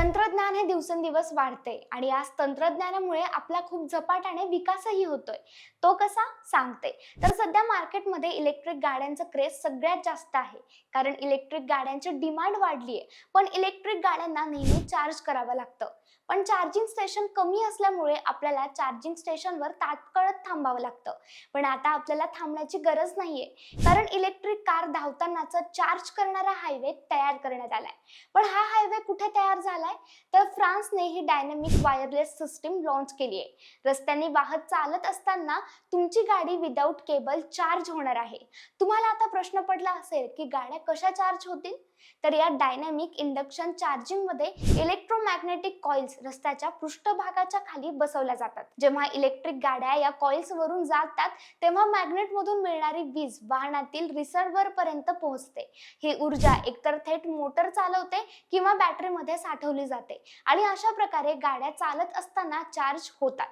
तंत्रज्ञान हे दिवसेंदिवस वाढते आणि आज तंत्रज्ञानामुळे आपला खूप झपाट्याने विकासही होतोय. तो कसा सांगते. तर सध्या मार्केटमध्ये इलेक्ट्रिक गाड्यांचं क्रेज सगळ्यात जास्त आहे. कारण इलेक्ट्रिक गाड्यांची डिमांड वाढली आहे. पण इलेक्ट्रिक गाड्यांना नेहमी चार्ज करावं लागतं. पण चार्जिंग स्टेशन कमी असल्यामुळे आपल्याला चार्जिंग स्टेशनवर तात्काळ थांबावं लागतं. पण आता आपल्याला थांबण्याची गरज नाहीये. कारण इलेक्ट्रिक कार धावतानाचा चार्ज करणारा हायवे तयार करण्यात आलाय. पण हा हायवे कुठे तयार झालाय? तर फ्रान्सने ही डायनॅमिक वायरलेस सिस्टीम लॉन्च केली आहे. रस्त्याने वाहत चालत असताना तुमची गाडी विदाऊट केबल चार्ज होणार आहे. तुम्हाला आता प्रश्न पडला असेल की गाड्या कशा चार्ज होतील? तर या डायनॅमिक इंडक्शन चार्जिंग मध्ये इलेक्ट्रोमॅग्नेटिक कॉइल्स रस्त्याच्या पृष्ठभागाच्या खाली बसवल्या जातात. जेव्हा इलेक्ट्रिक गाड्या या कॉइल्स वरून जातात तेव्हा मॅग्नेट मधून मिळणारी वीज वाहनातील रिसर्व्हर पर्यंत पोहोचते. ही ऊर्जा एकतर थेट मोटर चालवते किंवा बॅटरीमध्ये साठवली जाते आणि अशा प्रकारे गाड्या चालत असताना चार्ज होतात.